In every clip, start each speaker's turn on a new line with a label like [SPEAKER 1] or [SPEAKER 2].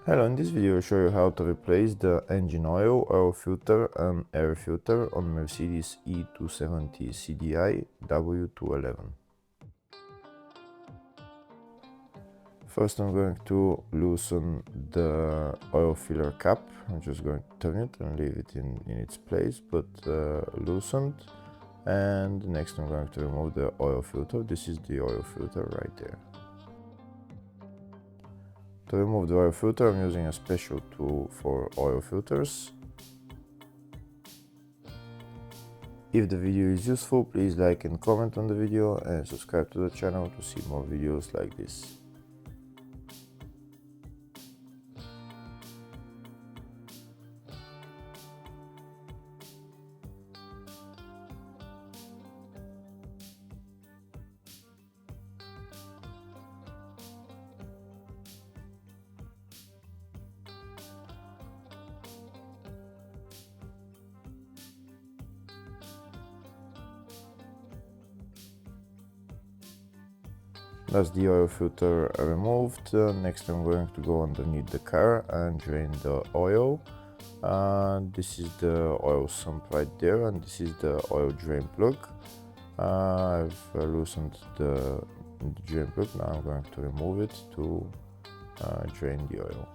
[SPEAKER 1] Hello, in this video I'll show you how to replace the engine oil filter and air filter on Mercedes E270 CDI W211. First I'm going to loosen the oil filler cap. I'm just going to turn it and leave it in its place, but loosened. And next I'm going to remove the oil filter. This is the oil filter right there. To remove the oil filter, I'm using a special tool for oil filters. If the video is useful, please like and comment on the video and subscribe to the channel to see more videos like this. That's the oil filter removed. Next I'm going to go underneath the car and drain the oil. This is the oil sump right there, and this is the oil drain plug. I've loosened the drain plug. Now I'm going to remove it to drain the oil.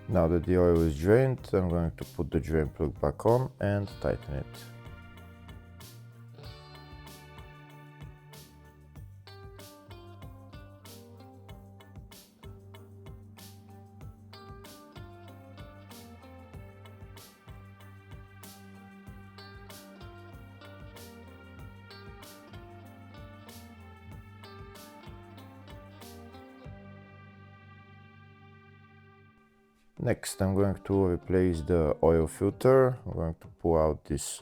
[SPEAKER 1] Now that the oil is drained, I'm going to put the drain plug back on and tighten it. Next, I'm going to replace the oil filter. I'm going to pull out this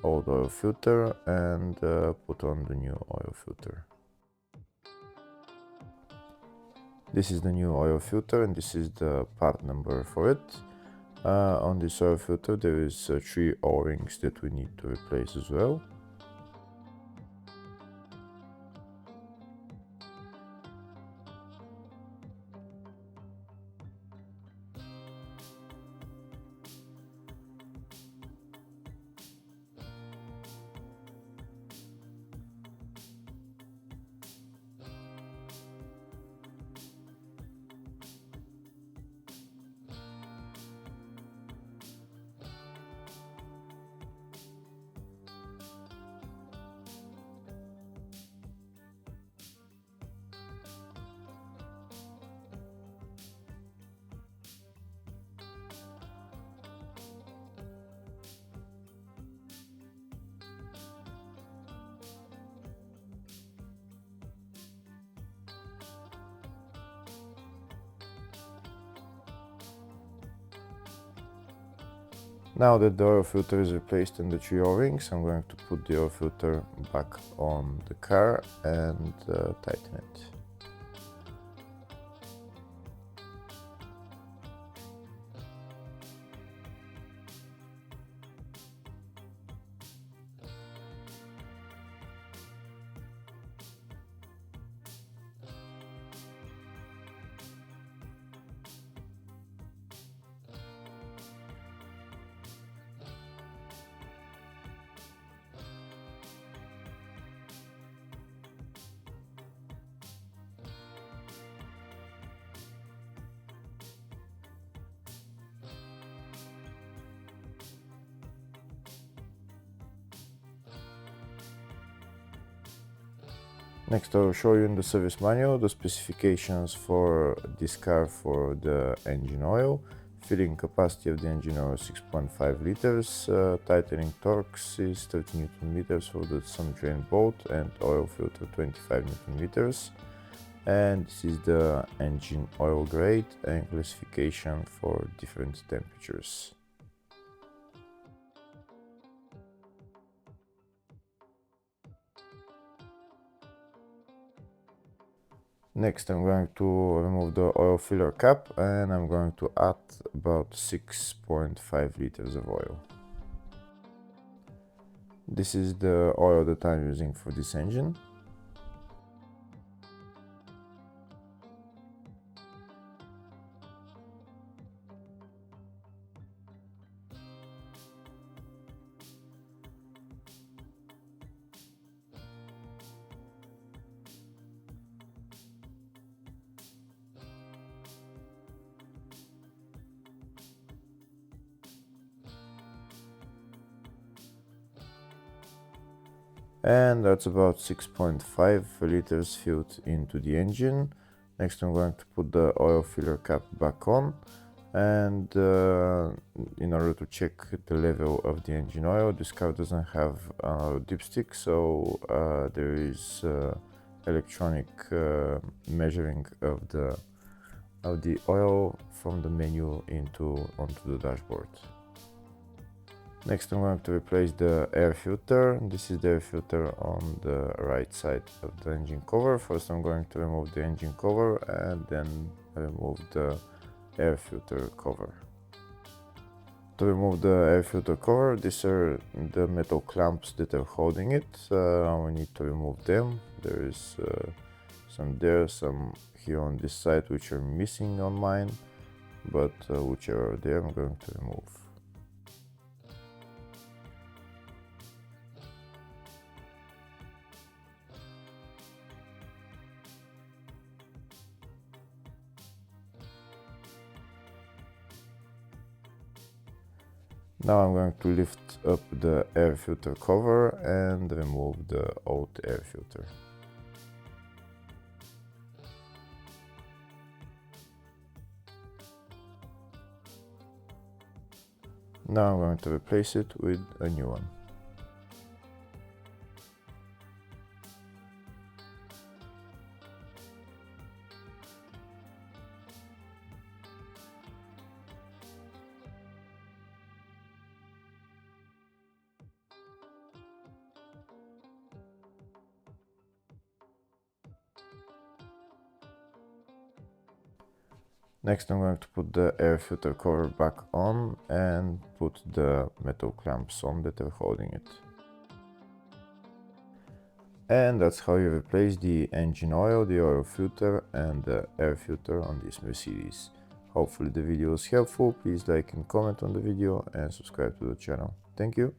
[SPEAKER 1] old oil filter and put on the new oil filter. This is the new oil filter and this is the part number for it. On this oil filter there is 3 O-rings that we need to replace as well. Now that the oil filter is replaced in the 3 O-rings, I'm going to put the oil filter back on the car and tighten it. Next, I will show you in the service manual the specifications for this car for the engine oil. Filling capacity of the engine oil 6.5 liters, tightening torques is 30 Newton meters for the sun drain bolt and oil filter 25 Newton meters. and this is the engine oil grade and classification for different temperatures. Next, I'm going to remove the oil filler cap and I'm going to add about 6.5 liters of oil. This is the oil that I'm using for this engine. And that's about 6.5 liters filled into the engine. Next, I'm going to put the oil filler cap back on, and in order to check the level of the engine oil, this car doesn't have a dipstick, so there is electronic measuring of the oil from the menu onto the dashboard. Next, I'm going to replace the air filter. This is the air filter on the right side of the engine cover. First, I'm going to remove the engine cover and then remove the air filter cover. To remove the air filter cover, these are the metal clamps that are holding it. We need to remove them. There is some there, some here on this side which are missing on mine, but which are there I'm going to remove. Now I'm going to lift up the air filter cover and remove the old air filter. Now I'm going to replace it with a new one. Next, I'm going to put the air filter cover back on and put the metal clamps on that are holding it. And that's how you replace the engine oil, the oil filter and the air filter on this Mercedes. Hopefully the video was helpful. Please like and comment on the video and subscribe to the channel. Thank you.